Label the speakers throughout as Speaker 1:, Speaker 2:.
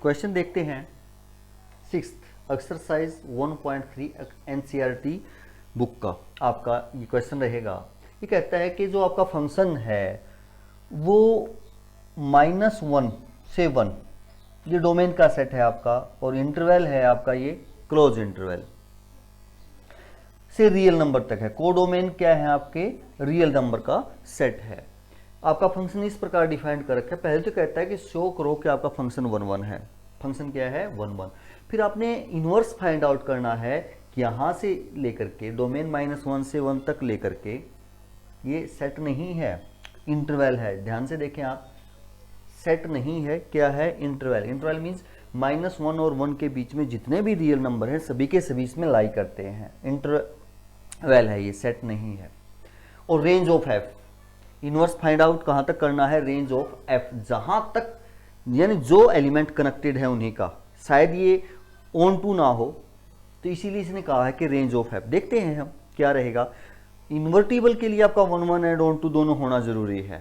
Speaker 1: Question देखते हैं। Sixth exercise 1.3 NCERT book का आपका ये क्वेश्चन रहेगा। ये कहता है कि जो आपका फंक्शन है वो -1 से 1, ये डोमेन का सेट है आपका, और इंटरवल है आपका ये क्लोज इंटरवल से रियल नंबर तक है। कोडोमेन क्या है आपके? रियल नंबर का सेट है। आपका फंक्शन इस प्रकार डिफाइंड कर रखा है। पहले तो कहता है कि शो करो कि आपका फंक्शन 1 1 है। फंक्शन क्या है? 1 1। फिर आपने इनवर्स फाइंड आउट करना है कि यहां से लेकर के डोमेन -1 से 1 तक लेकर के ये सेट नहीं है, इंटरवल है। ध्यान से देखें आप, सेट नहीं है, क्या है? इंटरवल। इंटरवल मीन्स -1 और 1 के बीच में जितने भी रियल नंबर हैं सभी के सभी इसमें लाई करते हैं। इंटरवल है ये, सेट नहीं है। और range of F, inverse find out कहां तक करना है? रेंज ऑफ एफ, जहां तक यानी जो एलिमेंट कनेक्टेड है उन्हीं का। शायद ये ऑन टू ना हो, तो इसीलिए इसने कहा है कि रेंज ऑफ एफ। देखते हैं हम क्या रहेगा। इन्वर्टिबल के लिए आपका 1 1 एंड ऑन टू दोनों होना जरूरी है।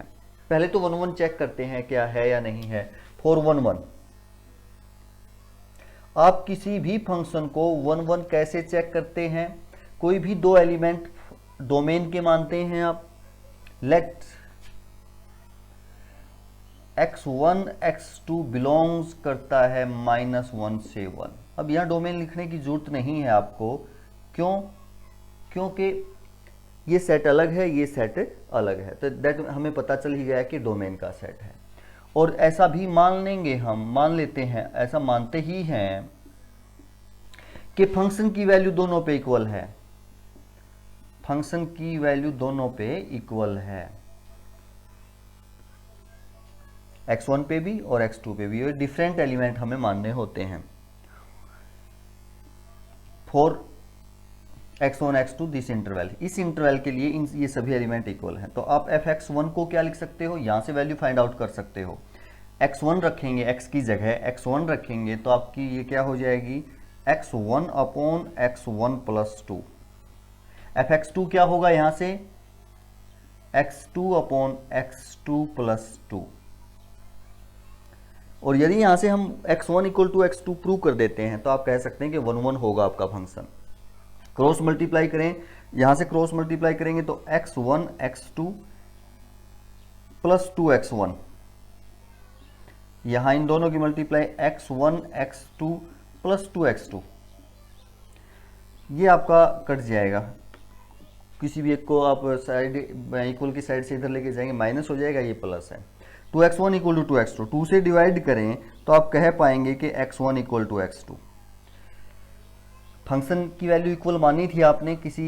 Speaker 1: पहले तो 1 1 चेक करते हैं क्या है या नहीं है। फॉर 1 1 आप किसी भी फंक्शन को 1 1 कैसे चेक करते हैं? कोई भी दो एलिमेंट डोमेन के मानते हैं आप। लेट x1 x2 बिलोंग्स करता है -1 से 1। अब यहां डोमेन लिखने की जरूरत नहीं है आपको। क्यों? क्योंकि ये सेट अलग है, ये सेट अलग है, तो दैट हमें पता चल ही गया कि डोमेन का सेट है। और ऐसा भी मान लेंगे, हम मान लेते हैं, ऐसा मानते ही हैं कि फंक्शन की वैल्यू दोनों पे इक्वल है। फंक्शन की वैल्यू दोनों पे इक्वल है, x1 पे भी और x2 पे भी। ये डिफरेंट एलिमेंट हमें मानने होते हैं। For x1 x2 this interval, इस इंटरवल के लिए ये सभी एलिमेंट इक्वल हैं। तो आप fx1 को क्या लिख सकते हो? यहां से वैल्यू फाइंड आउट कर सकते हो। x1 रखेंगे, x की जगह x1 रखेंगे तो आपकी ये क्या हो जाएगी? x1 upon x1 plus 2। fx2 क्या होगा यहां से? x2 upon x2 plus 2। और यदि यहां से हम x1 equal to x2 prove कर देते हैं तो आप कह सकते हैं कि 1 1 होगा आपका फंक्शन। क्रॉस मल्टीप्लाई करें, यहां से क्रॉस मल्टीप्लाई करेंगे तो x1 x2 प्लस 2x1, यहां इन दोनों की multiply x1 x2 plus 2x2, ये आपका कट जाएगा। किसी भी एक को आप साइड इक्वल की साइड से इधर लेके जाएंगे, माइनस हो जाएगा, ये प्लस है। 2x1 इक्वल टू 2x2, 2 से डिवाइड करें तो आप कह पाएंगे कि x1 equal to x2। Function की वैल्यू इक्वल मानी थी आपने किसी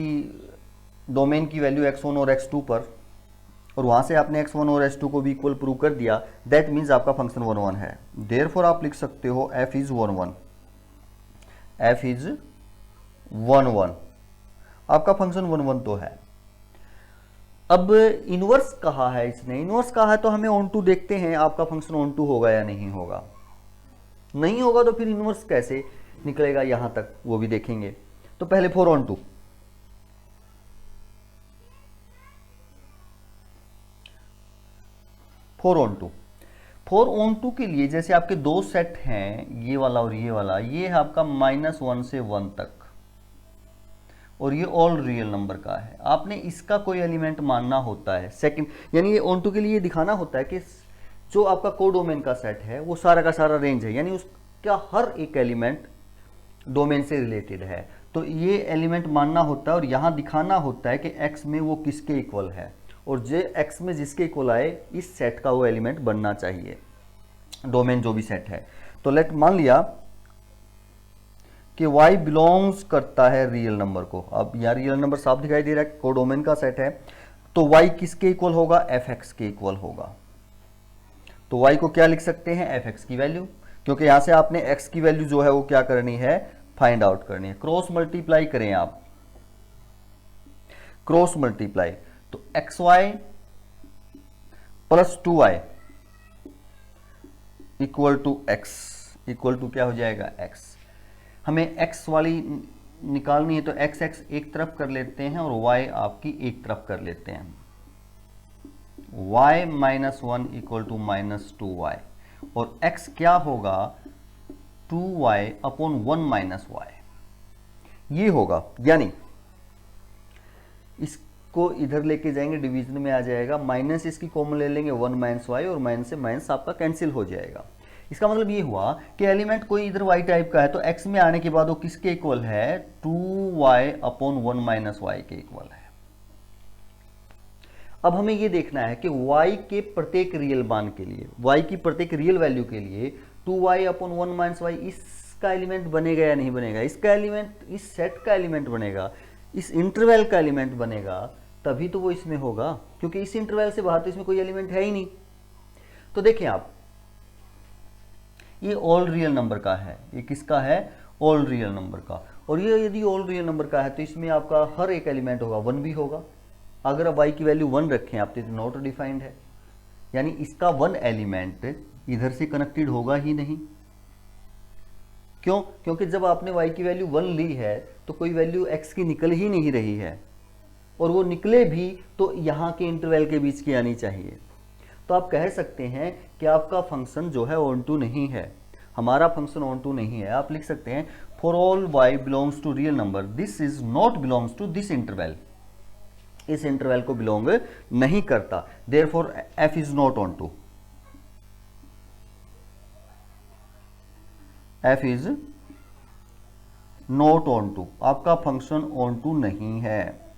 Speaker 1: डोमेन की वैल्यू x1 और x2 पर, और वहां से आपने x1 और x2 को भी इक्वल प्रूव कर दिया। दैट मीन्स आपका फंक्शन 1 1 है। देयरफॉर आप लिख सकते हो f इज 1 1, f इज 1 1। आपका फंक्शन 1 1 तो है। अब इनवर्स कहा है इसने, इनवर्स कहा है तो हमें ऑन टू देखते हैं आपका फंक्शन ऑन टू होगा या नहीं होगा। नहीं होगा तो फिर इनवर्स कैसे निकलेगा यहां तक, वो भी देखेंगे। तो पहले for on two, for on two के लिए जैसे आपके दो सेट हैं, ये वाला और ये वाला, ये है आपका -1 से 1 तक, और ये ऑल रियल नंबर का है। आपने इसका कोई एलिमेंट मानना होता है सेकंड, यानी ये ऑन टू के लिए ये दिखाना होता है कि जो आपका कोडोमेन का सेट है वो सारा का सारा रेंज है, यानी उसका हर एक एलिमेंट डोमेन से रिलेटेड है। तो ये एलिमेंट मानना होता है और यहां दिखाना होता है कि x में वो किसके इक्वल है, और जो x में जिसके इक्वल आए इस सेट का वो एलिमेंट बनना चाहिए, डोमेन जो भी सेट है। तो लेट मान लिया कि y बिलोंग्स करता है रियल नंबर को। अब यहाँ रियल नंबर साफ दिखाई दे रहा है, कोडोमेन का सेट है, तो y किसके इक्वल होगा? fx के इक्वल होगा। तो y को क्या लिख सकते हैं? fx की वैल्यू, क्योंकि यहां से आपने x की वैल्यू जो है वो क्या करनी है? फाइंड आउट करनी है। क्रॉस मल्टीप्लाई करें आप, क्रॉस मल्टीप्लाई, तो xy plus 2y equal to x, equal to क्या हो जाएगा? x। हमें x वाली निकालनी है तो x एक तरफ कर लेते हैं और y आपकी एक तरफ कर लेते हैं। y -1 इक्वल टू -2y, और x क्या होगा? 2y अपॉन 1 माइनस वाई ये होगा, यानी इसको इधर लेके जाएंगे डिवीजन में आ जाएगा, माइनस इसकी कॉमन ले लेंगे 1 माइनस वाई और माइनस से माइनस आपका कैंसिल हो जाएगा। इसका मतलब ये हुआ कि एलिमेंट कोई इधर y टाइप का है तो x में आने के बाद वो किसके इक्वल है, 2y अपॉन 1 माइनस वाई के इक्वल है। अब हमें ये देखना है कि y के प्रत्येक रियल मान के लिए, y की प्रत्येक रियल वैल्यू के लिए 2y अपॉन 1 माइनस वाई इसका एलिमेंट बनेगा या नहीं बनेगा। इसका एलिमेंट, इस सेट का एलिमेंट बनेगा, इस इंटरवल का एलिमेंट बनेगा, तभी तो वो इसमें होगा, क्योंकि इस इंटरवल से बाहर तो इसमें कोई एलिमेंट है ही नहीं। तो देखिए आप, ये ऑल रियल नंबर का है, ये किसका है, ऑल रियल नंबर का। और ये यदि ऑल रियल नंबर का है तो इसमें आपका हर एक एलिमेंट होगा, 1 भी होगा। अगर आप y की वैल्यू 1 रखें आप तो नॉट डिफाइंड है, यानी इसका 1 एलिमेंट इधर से कनेक्टेड होगा ही नहीं। क्यों? क्योंकि जब आपने y की वैल्यू 1 ली है तो कोई वैल्यू x की निकल ही नहीं रही है, और वो निकले भी तो यहाँ के इंटरवल के बीच की आनी चाहिए। तो आप कह सकते हैं कि आपका फंक्शन जो है ऑन टू नहीं है, हमारा फंक्शन ऑन टू नहीं है। आप लिख सकते हैं for all y belongs to real number this is not belongs to this interval, इस इंटरवल को बिलोंग नहीं करता, therefore f is not onto, f is not onto, आपका फंक्शन ऑन टू नहीं है।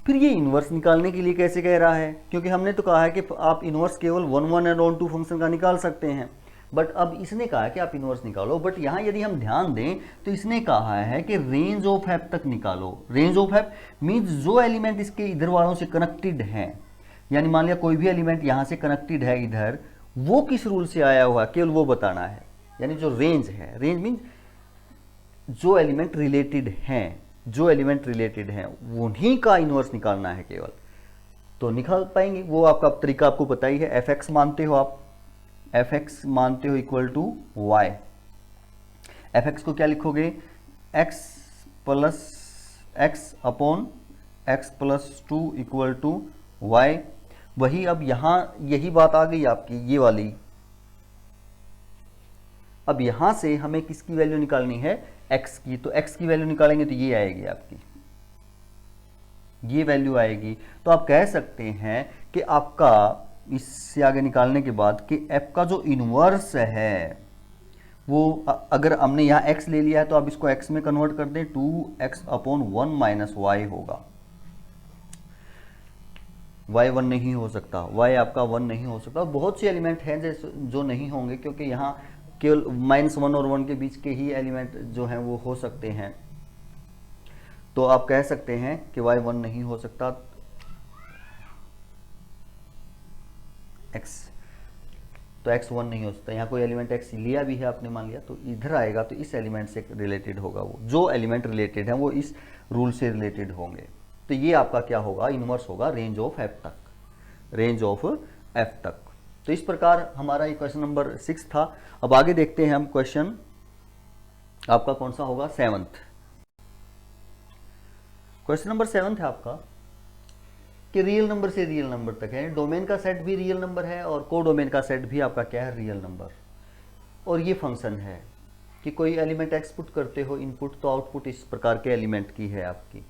Speaker 1: फिर ये इनवर्स निकालने के लिए कैसे कह रहा है, क्योंकि हमने तो कहा है कि आप इनवर्स केवल 1 1 एंड ऑन टू फंक्शन का निकाल सकते हैं, बट अब इसने कहा है कि आप इनवर्स निकालो। बट यहाँ यदि हम ध्यान दें तो इसने कहा है कि रेंज ऑफ एफ तक निकालो। रेंज ऑफ एफ मीन्स जो एलिमेंट इसके इधर वालों से कनेक्टेड हैं, यानी मान लिया कोई भी एलिमेंट यहाँ से कनेक्टेड है इधर, वो किस रूल से आया हुआ केवल वो बताना है। यानी जो रेंज है, रेंज मीन्स जो एलिमेंट रिलेटेड हैं, जो एलिमेंट रिलेटेड हैं उन्हीं का इनवर्स निकालना है केवल, तो निकाल पाएंगे। वो आपका तरीका आपको पता ही है, एफ एक्स मानते हो आप, एफ एक्स मानते हो equal to y. F x को क्या लिखोगे, x plus x upon x plus 2 equal to y. वही अब यहां यही बात आ गई आपकी ये वाली। अब यहां से हमें किसकी वैल्यू निकालनी है, x की। तो x की वैल्यू निकालेंगे तो ये आएगी आपकी, ये वैल्यू आएगी। तो आप कह सकते हैं कि आपका इससे आगे निकालने के बाद कि f का जो इनवर्स है वो, अगर हमने यहाँ x ले लिया है तो आप इसको x में कन्वर्ट कर दें, 2x अपॉन 1 माइनस वाई होगा। y 1 नहीं हो सकता, y आपका 1 नहीं हो सकता। बहुत से एलिमेंट हैं जो नहीं होंगे, क्योंकि यहाँ केवल -1 और 1 के बीच के ही एलिमेंट जो हैं वो हो सकते हैं। तो आप कह सकते हैं कि y 1 नहीं हो सकता, x तो x 1 नहीं हो सकता। यहाँ कोई एलिमेंट x लिया भी है आपने, मान लिया, तो इधर आएगा तो इस एलिमेंट से रिलेटेड होगा, वो जो एलिमेंट रिलेटेड है वो इस रूल से रिलेटेड होंगे। तो ये आपका क्या होगा, इनवर्स होगा रेंज ऑफ f तक, रेंज ऑफ f तक। तो इस प्रकार हमारा ये क्वेश्चन नंबर 6 था। अब आगे देखते हैं हम क्वेश्चन आपका कौन सा होगा, 7th। क्वेश्चन नंबर 7 है आपका कि रियल नंबर से रियल नंबर तक है, डोमेन का सेट भी रियल नंबर है और को डोमेन का सेट भी आपका क्या है, रियल नंबर। और ये फंक्शन है कि कोई एलिमेंट एक्सपुट करते हो इनपुट, तो आउटपुट इस प्रकार के एलिमेंट की है आपकी।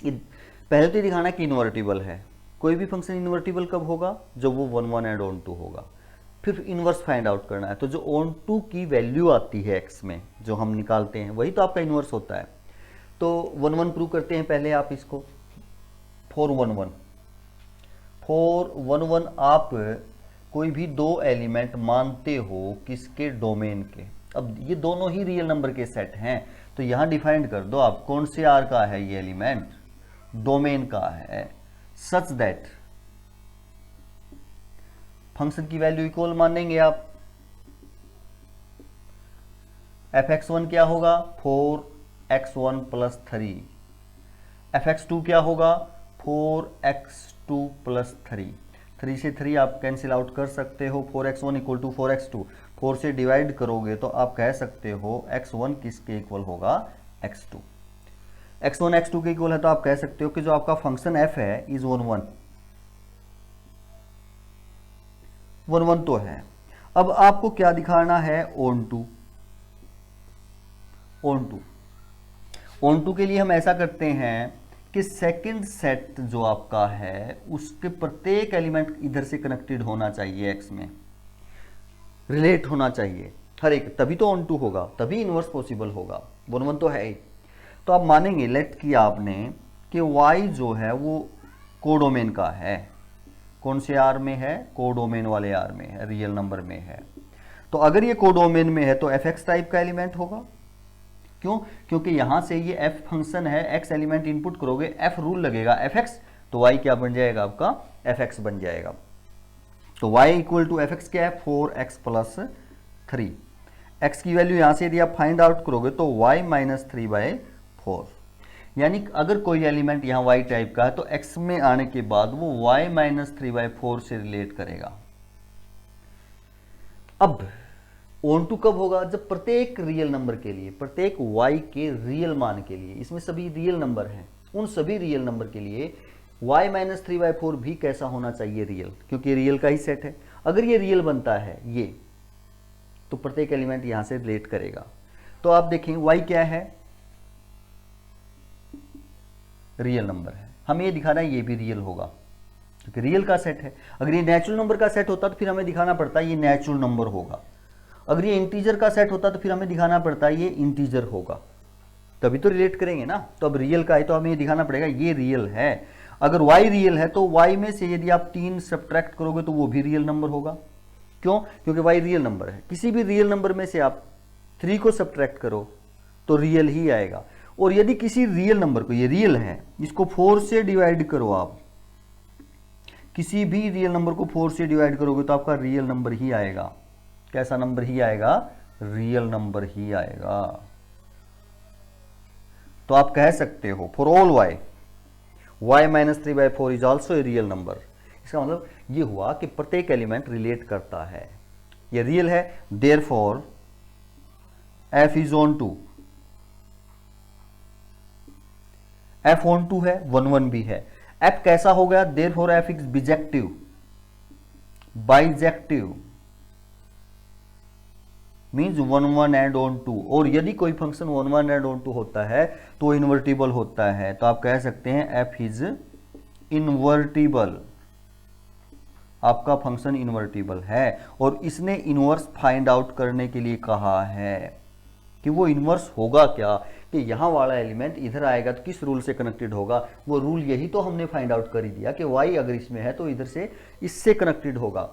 Speaker 1: पहले तो दिखाना कि इन्वर्टिबल है। कोई भी फंक्शन इन्वर्टिबल कब होगा, जब वो 1 1 एंड ऑन टू होगा। फिर इनवर्स फाइंड आउट करना है, तो जो ऑन टू की वैल्यू आती है x में जो हम निकालते हैं वही तो आपका इनवर्स होता है। तो 1 1 प्रूव करते हैं पहले आप इसको, 4 1 1 4 1 1 आप कोई भी दो एलिमेंट मानते हो किसके, डोमेन के। अब ये दोनों ही रियल नंबर के सेट हैं, तो यहाँ डिफाइंड कर दो आप कौन से आर का है ये एलिमेंट, डोमेन का है, सच दैट फंक्शन की वैल्यू इक्वल मानेंगे आप। fx1 क्या होगा, 4x1 प्लस 3, fx2 क्या होगा, 4x2 प्लस 3। 3 से 3 आप कैंसिल आउट कर सकते हो, 4x1 इक्वल टू 4x2, 4 से डिवाइड करोगे तो आप कह सकते हो x1 किसके इक्वल होगा, x2। x1 x2 के इक्वल है तो आप कह सकते हो कि जो आपका फंक्शन f है इज 1 1 1 1 तो है। अब आपको क्या दिखाना है, ऑन टू। ऑन टू के लिए हम ऐसा करते हैं कि सेकंड सेट जो आपका है उसके प्रत्येक एलिमेंट इधर से कनेक्टेड होना चाहिए, एक्स में रिलेट होना चाहिए हर एक, तभी तो ऑन टू होगा, तभी इनवर्स पॉसिबल होगा। 1 तो है ही। तो आप मानेंगे लेट किया आपने कि y जो है वो कोडोमेन का है। कौन से आर में है? कोडोमेन वाले आर में है, रियल नंबर में है। तो अगर ये कोडोमेन में है तो fx टाइप का एलिमेंट होगा। क्यों? क्योंकि यहां से ये f फंक्शन है, x एलिमेंट इनपुट करोगे, f रूल लगेगा fx, तो y क्या बन जाएगा? आपका fx बन जाएगा। तो y इक्वल टू fx क्या है? 4x plus 3। x की वैल्यू यहां से यदि आप फाइंड आउट करोगे तो y माइनस 3/4, यानी अगर कोई एलिमेंट यहां y टाइप का है तो x में आने के बाद वो y माइनस 3/4 से रिलेट करेगा। अब ऑन टू कब होगा? जब प्रत्येक रियल नंबर के लिए, प्रत्येक y के रियल मान के लिए, इसमें सभी रियल नंबर हैं, उन सभी रियल नंबर के लिए y माइनस 3/4 भी कैसा होना चाहिए? रियल, क्योंकि रियल का ही सेट है। अगर ये रियल बनता है ये, तो प्रत्येक एलिमेंट यहां से रिलेट करेगा। तो आप देखें y क्या है? रियल नंबर है। हमें ये दिखाना है ये भी रियल होगा, क्योंकि रियल का सेट है। अगर ये नेचुरल नंबर का सेट होता तो फिर हमें दिखाना पड़ता है ये नेचुरल नंबर होगा। अगर ये इंटीजर का सेट होता तो फिर हमें दिखाना पड़ता है ये इंटीजर होगा, तभी तो रिलेट करेंगे ना। तो अब रियल का है तो हमें ये दिखाना पड़ेगा ये रियल है। अगर y रियल है तो y में से यदि आप 3 सब्ट्रैक्ट करोगे तो वो भी रियल नंबर होगा। क्यों? क्योंकि y रियल नंबर है। किसी भी रियल नंबर में से आप 3 को सब्ट्रैक्ट करो तो रियल ही आएगा। और यदि किसी रियल नंबर को, ये रियल है, इसको 4 से डिवाइड करो, आप किसी भी रियल नंबर को 4 से डिवाइड करोगे तो आपका रियल नंबर ही आएगा। कैसा नंबर ही आएगा? रियल नंबर ही आएगा। तो आप कह सकते हो for all y minus 3/4 is also a real number. इसका मतलब ये हुआ कि प्रत्येक एलिमेंट रिलेट करता है, ये रियल है, therefore f is onto. f onto है, 1 1 भी है। f कैसा हो गया? Therefore f is bijective, bijective means 1 1 and onto. और यदि कोई फंक्शन 1 1 एंड ऑन टू होता है तो इन्वर्टिबल होता है। तो आप कह सकते हैं f इज इन्वर्टिबल, आपका फंक्शन इन्वर्टिबल है। और इसने इनवर्स फाइंड आउट करने के लिए कहा है कि वो इनवर्स होगा क्या, कि यहां वाला एलिमेंट इधर आएगा तो किस रूल से कनेक्टेड होगा। वो रूल यही तो हमने फाइंड आउट कर ही दिया कि y अगर इसमें है तो इधर से इससे कनेक्टेड होगा।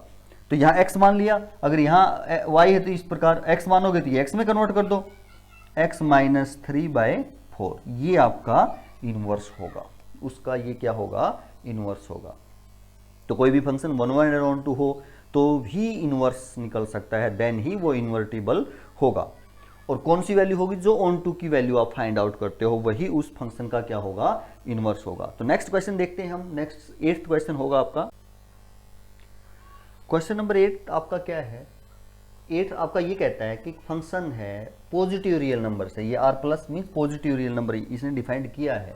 Speaker 1: तो यहां x मान लिया, अगर यहां y है तो इस प्रकार x मानोगे तो ये x में कन्वर्ट कर दो, x माइनस 3/4, ये आपका इनवर्स होगा, उसका ये क्या होगा? इनवर्स होगा। तो कोई भी फंक्शन 1 1 एंड ऑन टू हो तो भी इनवर्स निकल सकता है, देन ही वो इन्वर्टिबल होगा। और कौन सी वैल्यू होगी? जो ऑन टू की वैल्यू आप फाइंड आउट करते हो वही उस फंक्शन का क्या होगा? इनवर्स होगा। तो नेक्स्ट क्वेश्चन देखते हैं हम। नेक्स्ट 8th क्वेश्चन होगा आपका। क्वेश्चन नंबर 8 आपका क्या है? 8 आपका ये कहता है कि फंक्शन है पॉजिटिव रियल नंबर से, ये r plus means positive real number इसने डिफाइंड किया है।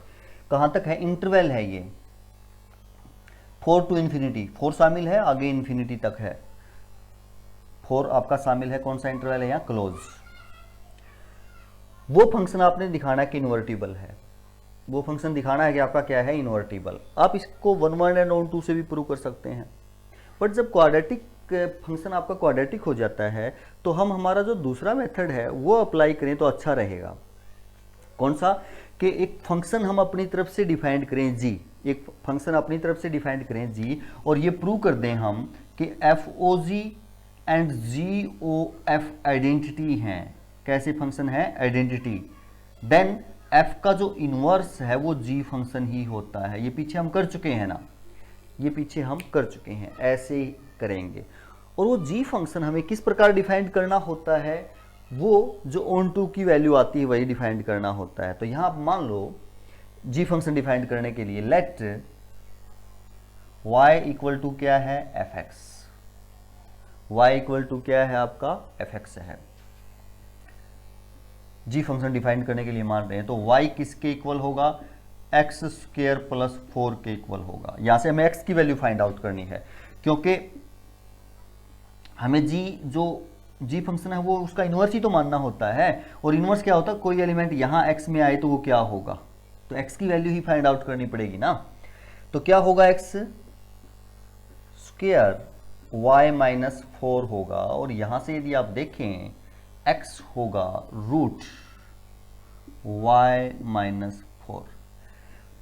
Speaker 1: कहां तक है? इंटरवल है ये 4 टू इन्फिनिटी, 4 शामिल है, आगे इन्फिनिटी तक है, 4 आपका शामिल है। कौन सा इंटरवल है? यहाँ क्लोज। वो फंक्शन आपने दिखाना है कि इन्वर्टिबल है, वो फंक्शन दिखाना है कि आपका क्या है? इन्वर्टिबल। आप इसको 1 1 एंड ऑन टू से भी प्रूव कर सकते हैं, बट जब क्वाड्रेटिक फंक्शन आपका क्वाड्रेटिक हो जाता है तो हम हमारा जो दूसरा मेथड है वो अप्लाई करें तो अच्छा रहेगा। कौन सा? कि एक फंक्शन हम अपनी तरफ से डिफाइंड करें g, एक फंक्शन अपनी तरफ से डिफाइंड करें g, और ये प्रूव कर दें हम कि FOG एंड GOF आइडेंटिटी हैं। कैसे फंक्शन है? आइडेंटिटी। देन f का जो इनवर्स है वो g फंक्शन ही होता है। ये पीछे हम कर चुके हैं ना, ये पीछे हम कर चुके हैं, ऐसे ही करेंगे। और वो g फंक्शन हमें किस प्रकार डिफाइंड करना होता है? वो जो ऑन टू की वैल्यू आती है वही डिफाइंड करना होता है। तो यहां आप मान लो g फंक्शन डिफाइंड करने के लिए लेट y इक्वल टू क्या है? fx। y इक्वल टू क्या है? आपका fx है। g फंक्शन डिफाइंड करने के लिए मान रहे हैं तो y किसके इक्वल होगा? x स्क्वायर प्लस 4 के इक्वल होगा। यहां से हमें x की वैल्यू फाइंड आउट करनी है, क्योंकि हमें g जो जी फंक्शन है वो उसका इन्वर्स ही तो मानना होता है। और इन्वर्स क्या होता है, कोई एलिमेंट यहाँ x में आए तो वो क्या होगा, तो x की वैल्यू ही फाइंड आउट करनी पड़ेगी ना। तो क्या होगा, x स्क्वायर y माइनस 4 होगा, और यहां से यदि आप देखें x होगा root y minus 4।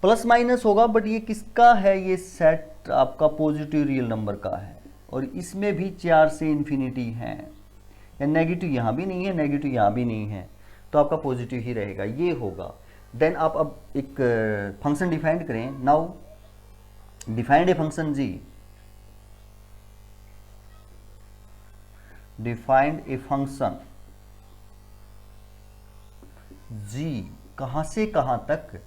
Speaker 1: Plus minus होगा, बट ये किसका है, ये सेट आपका पॉजिटिव रियल नंबर का है, और इसमें भी 4 से इन्फिनिटी है, या नेगेटिव यहाँ भी नहीं है, नेगेटिव यहाँ भी नहीं है, तो आपका पॉजिटिव ही रहेगा, ये होगा। देन आप अब एक फंक्शन डिफाइन करें। नाउ डिफाइंड ए फंक्शन जी, डिफाइंड ए फंक्शन जी कहां से कहां तक,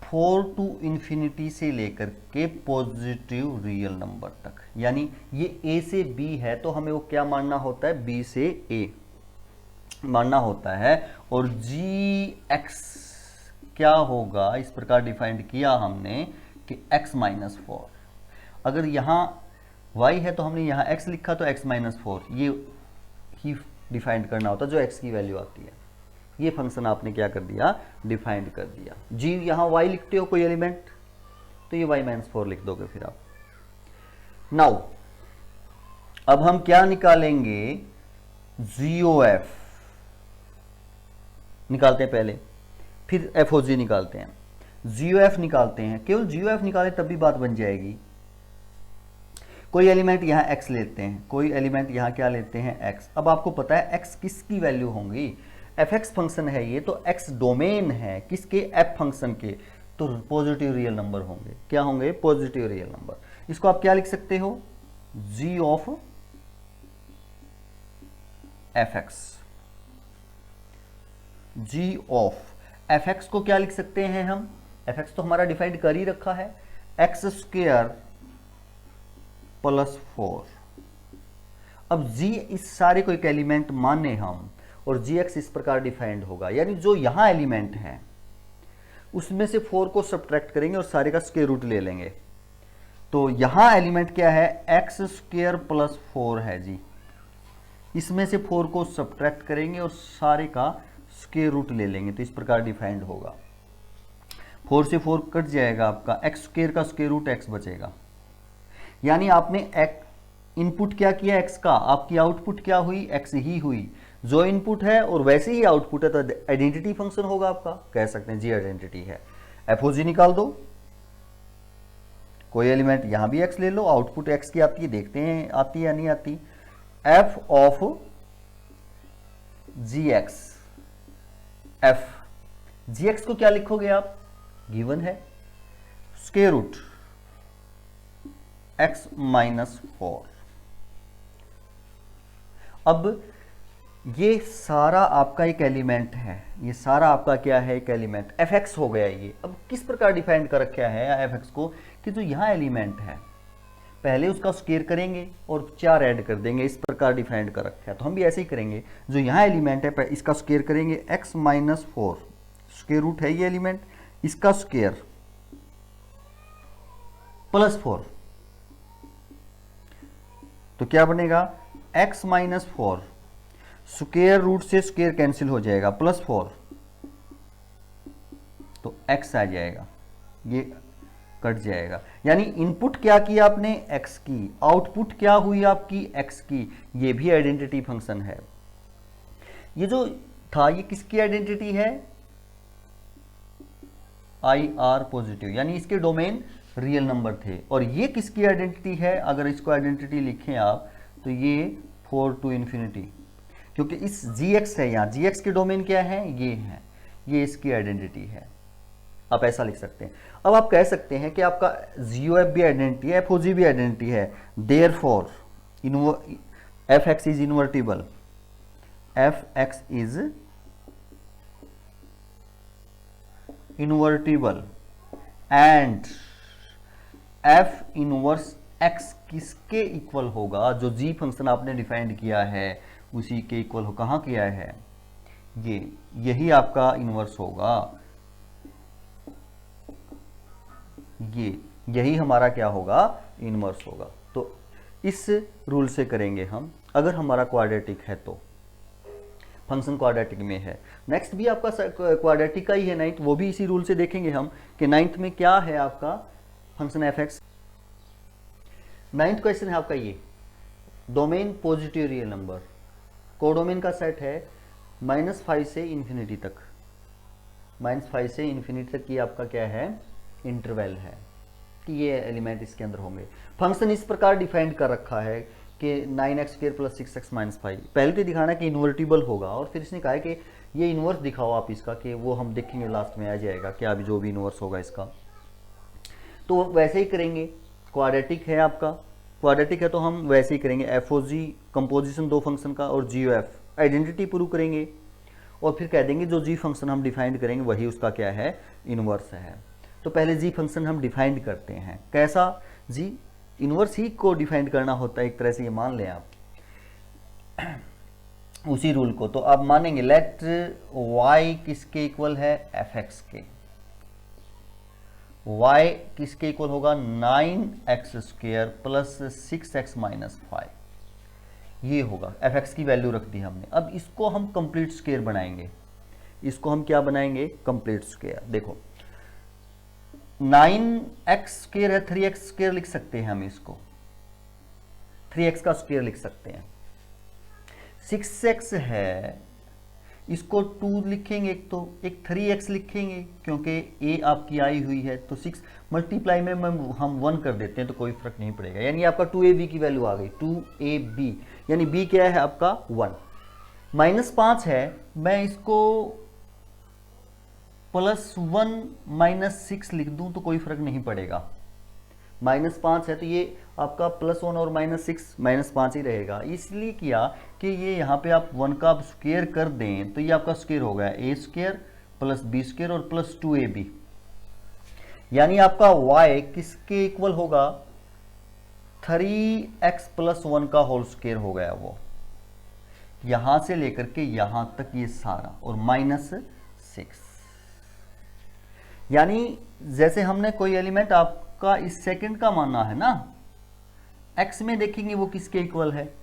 Speaker 1: 4 टू इन्फिनिटी से लेकर के पॉजिटिव रियल नंबर तक। यानी ये a से b है तो हमें वो क्या मानना होता है, b से a मानना होता है, और gx क्या होगा, इस प्रकार डिफाइंड किया हमने कि x माइनस 4। अगर यहाँ y है तो हमने यहाँ x लिखा तो x माइनस 4, ये ही डिफाइंड करना होता है जो x की वैल्यू आती है। ये फंक्शन आपने क्या कर दिया, डिफाइंड कर दिया। जी यहाँ y लिखते हो कोई एलिमेंट, तो ये y माइनस 4 लिख दोगे फिर आप। नाउ अब हम क्या निकालेंगे, GOF निकालते हैं पहले, फिर FOG निकालते हैं। GOF निकालते हैं, केवल GOF निकाले तब भी बात बन जाएगी। कोई एलिमेंट यहाँ x लेते हैं, कोई एलिमेंट यहाँ क्या लेते हैं, x। अब आपको पता है x किसकी वैल्यू होंगी, fx फंक्शन है ये, तो x डोमेन है किसके, f फंक्शन के, तो पॉजिटिव रियल नंबर होंगे। क्या होंगे, पॉजिटिव रियल नंबर। इसको आप क्या लिख सकते हो, g of fx। g of fx को क्या लिख सकते हैं हम, fx तो हमारा डिफाइंड कर ही रखा है, x स्क्वायर प्लस 4। अब g इस सारे को एक एलिमेंट माने हम, और gx इस प्रकार डिफाइंड होगा, यानी जो यहां एलिमेंट है उसमें से 4 को सब्ट्रैक्ट करेंगे और सारे का स्क्वायर रूट ले लेंगे। तो यहां एलिमेंट क्या है, x स्क्वायर प्लस 4 है जी, इसमें से 4 को सब्ट्रैक्ट करेंगे और सारे का स्क्वायर रूट ले लेंगे, तो इस प्रकार डिफाइंड होगा। 4 से 4 कट जाएगा, आपका x स्क्वायर का स्क्वायर रूट x बचेगा। यानी आपने इनपुट क्या किया x का, आपकी आउटपुट क्या हुई, x ही हुई। जो इनपुट है और वैसे ही आउटपुट है, तो आइडेंटिटी फंक्शन होगा आपका, कह सकते हैं जी आइडेंटिटी है। FOG निकाल दो, कोई एलिमेंट यहां भी x ले लो, आउटपुट x की आती है, देखते हैं आती है या नहीं आती। f of gx, f gx को क्या लिखोगे आप, गिवन है स्क्वायर रूट x माइनस 4। अब ये सारा आपका एक एलिमेंट है, ये सारा आपका क्या है, एक एलिमेंट fx हो गया ये। अब किस प्रकार डिफाइन कर रखा है fx को, कि जो यहाँ एलिमेंट है पहले उसका स्क्वायर करेंगे और 4 ऐड कर देंगे, इस प्रकार डिफाइन कर रखा है। तो हम भी ऐसे ही करेंगे, जो यहाँ एलिमेंट है इसका स्क्वायर करेंगे, x माइनस 4 स्क्वायर रूट है ये एलिमेंट, इसका स्क्वायर प्लस 4, तो क्या बनेगा, x माइनस 4 स्क्वायर रूट से स्क्वायर कैंसिल हो जाएगा, प्लस 4, तो x आ जाएगा, ये कट जाएगा। यानी इनपुट क्या किया आपने, x की, आउटपुट क्या हुई आपकी, x की। ये भी आइडेंटिटी फंक्शन है। ये जो था ये किसकी आइडेंटिटी है, IR पॉजिटिव, यानी इसके डोमेन रियल नंबर थे। और ये किसकी आइडेंटिटी है, अगर इसको आइडेंटिटी लिखें आप तो ये 4 टू इन्फिनिटी, क्योंकि इस gx है, यहाँ gx के डोमेन क्या है, ये है, ये इसकी आइडेंटिटी है। आप ऐसा लिख सकते हैं। अब आप कह सकते हैं कि आपका GOF भी आइडेंटिटी है, FOG भी आइडेंटिटी है, therefore fx is invertible, fx is invertible and f inverse x किसके इक्वल होगा, जो g फंक्शन आपने डिफाइंड किया है उसी के इक्वल हो। कहाँ किया है ये, यही आपका इनवर्स होगा, ये यही हमारा क्या होगा, इनवर्स होगा। तो इस रूल से करेंगे हम, अगर हमारा क्वाड्रेटिक है तो, फंक्शन क्वाड्रेटिक में है। नेक्स्ट भी आपका क्वाड्रेटिक का ही है नाइन्थ, वो भी इसी रूल से देखेंगे हम कि नाइन्थ में क्या है आपका function F x. Ninth question है आपका ये, domain positive real number, codomain का सेट है -5 से इन्फिनिटी तक, -5 से इन्फिनिटी तक ये आपका क्या है, इंटरवल है कि ये एलिमेंट इसके अंदर होंगे। फंक्शन इस प्रकार डिफाइंड कर रखा है कि 9x² + 6x - 5, पहले तो दिखाना कि इन्वर्टिबल होगा, और फिर इसने कहा है कि ये इन्वर्स दिखाओ आप इसका, कि वो हम देखेंगे लास्ट में आ जाएगा क्या भी जो भी इन्वर्स होगा इसका। तो वैसे ही करेंगे, क्वाड्रेटिक है आपका, क्वाड्रेटिक है तो हम वैसे ही करेंगे, एफ ओ जी कंपोजिशन दो फंक्शन का और जी ओ एफ आइडेंटिटी प्रूव करेंगे, और फिर कह देंगे जो जी फंक्शन हम डिफाइंड करेंगे वही उसका क्या है, इन्वर्स है। तो पहले जी फंक्शन हम डिफाइंड करते हैं, कैसा, जी इन्वर्स ही को डिफाइंड करना होता है एक तरह से, ये मान लें आप उसी रूल को। तो आप मानेंगे लेट y किसके इक्वल है, fx के, y किसके इक्वल होगा, 9x² + 6x - 5, ये होगा, fx की वैल्यू रख दी हमने। अब इसको हम कंप्लीट स्क्वायर बनाएंगे, इसको हम क्या बनाएंगे, कंप्लीट स्क्वायर। देखो 9x² है, 3x² लिख सकते हैं हम इसको, 3x का स्क्वायर लिख सकते हैं। 6x है, इसको 2 लिखेंगे, एक तो एक 3x लिखेंगे क्योंकि a आपकी आई हुई है, तो 6 मल्टीप्लाई में हम 1 कर देते हैं तो कोई फर्क नहीं पड़ेगा, यानी आपका 2ab की वैल्यू आ गई, 2ab, यानी b क्या है आपका 1। -5 है, मैं इसको +1 - 6 लिख दूं तो कोई फर्क नहीं पड़ेगा, -5 है तो ये आपका +1 और -6 -5 ही रहेगा। इसलिए किया कि ये यहाँ पे आप 1 का स्क्वायर कर दें तो ये आपका स्क्वायर हो गया a² + b² और +2ab, यानी आपका y किसके इक्वल होगा, 3x + 1 का होल स्क्वायर हो गया, वो यहां से लेकर के यहां तक ये सारा, और -6, यानी जैसे हमने कोई एलिमेंट आपका इस सेकंड का मानना है ना, x में देखेंगे वो किसके इक्वल है,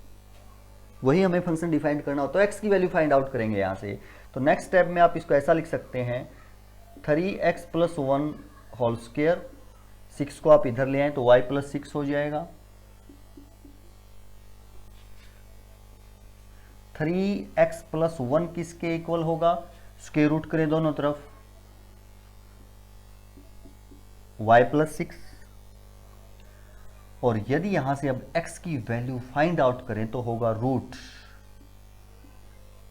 Speaker 1: वही हमें फंक्शन डिफाइन करना हो, तो x की वैल्यू फाइंड आउट करेंगे यहां से। तो नेक्स्ट स्टेप में आप इसको ऐसा लिख सकते हैं, 3x + 1 होल स्क्वायर, 6 को आप इधर ले आए तो y + 6 हो जाएगा, 3x + 1 किसके इक्वल होगा, स्क्वायर रूट करें दोनों तरफ, y + 6, और यदि यहां से अब x की वैल्यू फाइंड आउट करें तो होगा रूट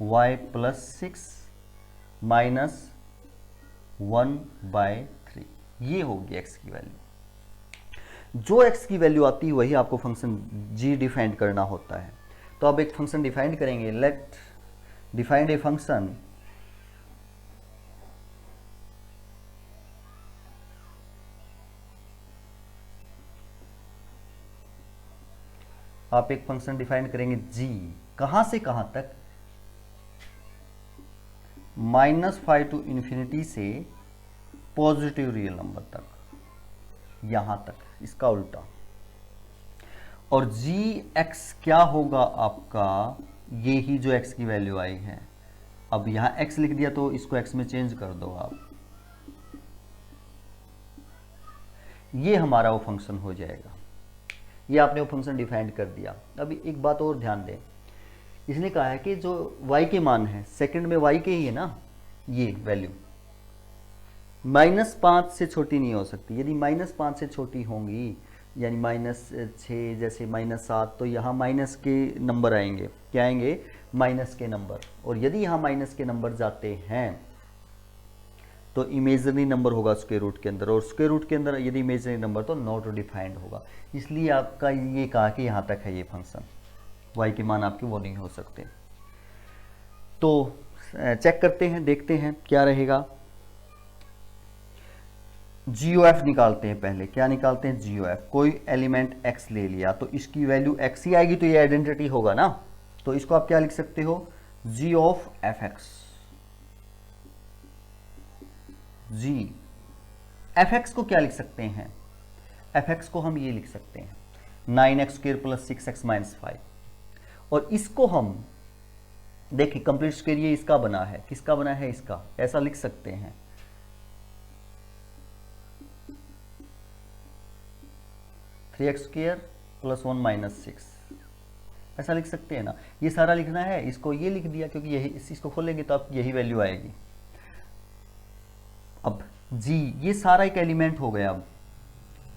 Speaker 1: y + 6 - 1/3, ये होगी x की वैल्यू। जो x की वैल्यू आती है वही आपको फंक्शन g डिफाइंड करना होता है। तो अब एक फंक्शन डिफाइंड करेंगे, लेट डिफाइंड ए फंक्शन आप एक फंक्शन डिफाइन करेंगे g, कहां से कहां तक, -5 to इन्फिनिटी से पॉजिटिव रियल नंबर तक, यहां तक, इसका उल्टा। और gx क्या होगा आपका, ये ही जो x की वैल्यू आई है, अब यहां x लिख दिया तो इसको x में चेंज कर दो आप, ये हमारा वो फंक्शन हो जाएगा, ये आपने वो फंक्शन डिफाइन कर दिया। अभी एक बात और ध्यान दें, इसने कहा है कि जो y के मान है, सेकंड में y के ही है ना, ये वैल्यू -5 से छोटी नहीं हो सकती, यदि -5 से छोटी होंगी यानी -6 जैसे -7, तो यहाँ माइनस के नंबर आएंगे, क्या आएंगे, माइनस के नंबर, और यदि यहाँ माइनस के नंबर जाते हैं तो इमेजनरी नंबर होगा स्क्वायर रूट के अंदर, और स्क्वायर रूट के अंदर यदि इमेजनरी नंबर तो नॉट डिफाइंड होगा, इसलिए आपका ये कहा कि यहाँ तक है ये फंक्शन, y के मान आपके वो नहीं हो सकते। तो चेक करते हैं, देखते हैं क्या रहेगा, GOF निकालते हैं, पहले क्या निकालते हैं, GOF, कोई एलिमेंट x ले लिया तो इसकी वैल्यू x ही आएगी, तो ये आइडेंटिटी होगा ना, तो इसको आप क्या लिख सकते हो, g of fx, fx को क्या लिख सकते हैं, fx को हम ये लिख सकते हैं 9x² प्लस 6x माइनस 5। और इसको हम देखिए कंप्लीट स्क्वायर ये इसका बना है, किसका बना है, इसका। ऐसा लिख सकते हैं 3x² प्लस 1 माइनस 6, ऐसा लिख सकते हैं ना। ये सारा लिखना है, इसको ये लिख दिया क्योंकि यही, इसको खोलेंगे तो आपकी यही वैल्यू आएगी। अब जी ये सारा एक एलिमेंट हो गया। अब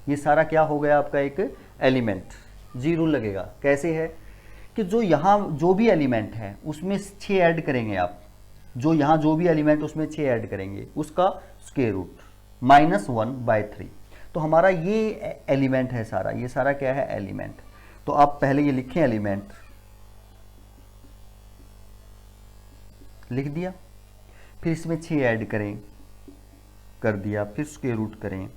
Speaker 1: ये सारा क्या हो गया आपका एक एलिमेंट। जी रूल लगेगा, कैसे है कि जो यहाँ जो भी एलिमेंट है उसमें 6 ऐड करेंगे आप, जो यहाँ जो भी एलिमेंट उसमें 6 ऐड करेंगे, उसका स्क्वायर रूट -1/3। तो हमारा ये एलिमेंट है सारा, ये सारा क्या है एलिमेंट। तो आप पहले ये लिखें एलिमेंट, लिख दिया, फिर इसमें 6 ऐड करें, कर दिया, फिर स्क्वायर रूट करें,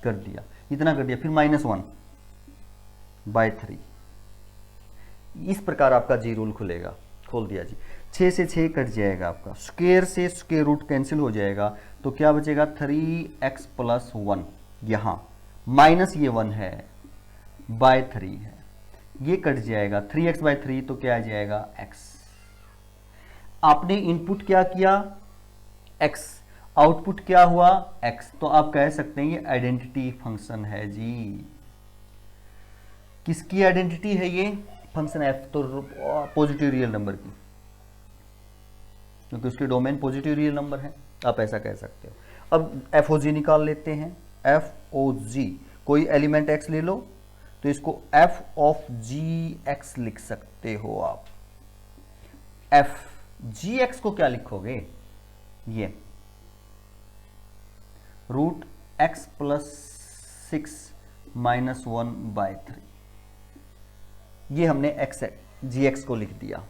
Speaker 1: कर दिया, इतना कर दिया, फिर -1/3। इस प्रकार आपका जी रूल खुलेगा। खोल दिया जी, 6 से 6 कट जाएगा आपका, स्क्वायर से स्क्वायर रूट कैंसिल हो जाएगा, तो क्या बचेगा 3x प्लस 1, यहाँ माइनस ये 1 है बाय 3 है, ये कट जाएगा 3x/3, तो क्या आ जाएगा x। आपने इनपुट क्या किया x, आउटपुट क्या हुआ x, तो आप कह सकते हैं ये आइडेंटिटी फंक्शन है जी। किसकी आइडेंटिटी है ये फंक्शन f, तो पॉजिटिव रियल नंबर की, क्योंकि उसके डोमेन पॉजिटिव रियल नंबर है, आप ऐसा कह सकते हो। अब FOG निकाल लेते हैं, FOG कोई एलिमेंट x ले लो, तो इसको f ऑफ gx लिख सकते हो आप। f gx को क्या लिखोगे, ये √x प्लस 6 माइनस 1/3, ये हमने x gx को लिख दिया।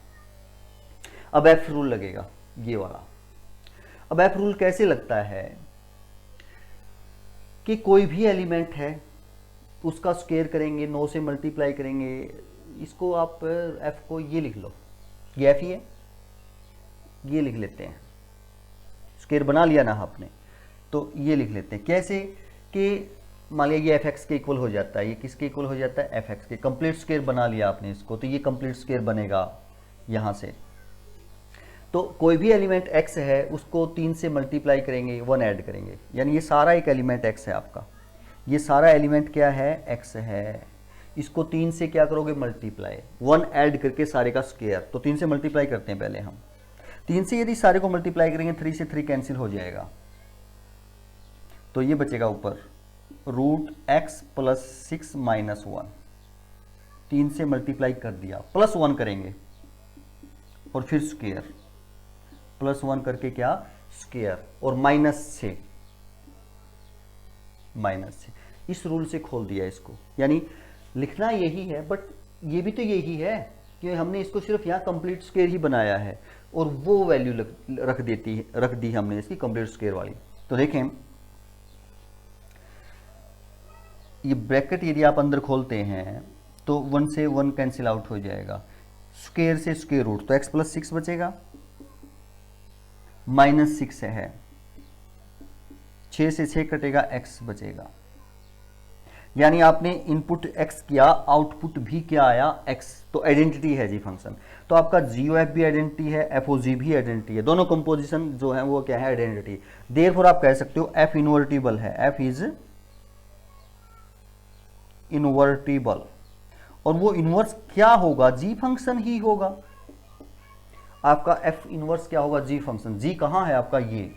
Speaker 1: अब f रूल लगेगा ये वाला। अब f रूल कैसे लगता है कि कोई भी एलिमेंट है उसका स्क्वायर करेंगे, 9 से मल्टीप्लाई करेंगे, इसको आप f को ये लिख लो, ये f ही है, ये लिख लेते हैं, स्क्वायर बना लिया ना आपने, तो ये लिख लेते हैं। कैसे कि मान लिया ये fx के इक्वल हो जाता है, ये किसके इक्वल हो जाता है fx के, कंप्लीट स्क्वायर बना लिया आपने इसको, तो ये कंप्लीट स्क्वायर बनेगा यहाँ से। तो कोई भी एलिमेंट x है उसको 3 से मल्टीप्लाई करेंगे, 1 ऐड करेंगे, यानी ये सारा एक एलिमेंट x है आपका, ये सारा एलिमेंट क्या है x है, इसको 3 से क्या करोगे मल्टीप्लाई, 1 ऐड करके सारे का स्क्वायर, तो 3 से मल्टीप्लाई करते हैं पहले हम, 3 से यदि सारे को मल्टीप्लाई करेंगे 3 से 3 कैंसिल हो जाएगा, तो ये बचेगा ऊपर √x प्लस 6 माइनस 1, 3 से मल्टीप्लाई कर दिया, प्लस 1 करेंगे और फिर स्क्वायर, प्लस 1 करके क्या स्क्वायर, और -6, इस रूल से खोल दिया इसको। यानी लिखना यही है, बट ये भी तो यही है कि हमने इसको सिर्फ यहाँ कंप्लीट स्क्वायर ही बनाया है और वो वैल्यू रख दी हमने इसकी कंप्लीट स्क्वायर वाली। तो देखें ये ब्रैकेट यदि आप अंदर खोलते हैं तो 1 से 1 कैंसिल आउट हो जाएगा, स्क्वायर से स्क्वायर रूट, तो x प्लस 6 बचेगा, -6 है, 6 से 6 कटेगा, x बचेगा। यानी आपने इनपुट x किया, आउटपुट भी क्या आया x, तो आइडेंटिटी है जी फंक्शन। तो आपका GOF भी आइडेंटिटी है, FOG भी आइडेंटिटी है, दोनों कंपोजिशन जो है वो क्या है आइडेंटिटी। देयरफॉर आप कह सकते हो f इनवर्टिबल है, f इज इनवर्टिबल, और वो इनवर्स क्या होगा जी फंक्शन ही होगा। आपका f इनवर्स क्या होगा जी फंक्शन, जी कहां है आपका, ये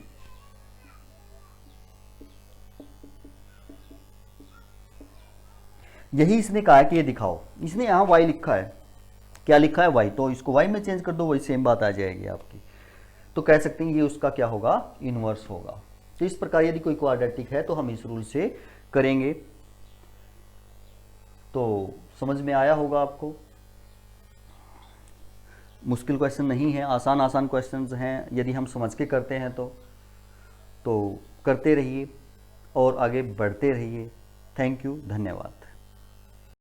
Speaker 1: यही इसने कहा है कि ये दिखाओ, इसने यहां y लिखा है, क्या लिखा है y, तो इसको y में चेंज कर दो, वही सेम बात आ जाएगी आपकी। तो कह सकते हैं ये उसका क्या होगा इनवर्स होगा। तो इस प्रकार यदि कोई क्वाड्रेटिक है तो हम इस रूल से करेंगे। तो समझ में आया होगा आपको, मुश्किल क्वेश्चन नहीं है, आसान क्वेश्चंस हैं, यदि हम समझ के करते हैं तो करते रहिए और आगे बढ़ते रहिए। थैंक यू, धन्यवाद।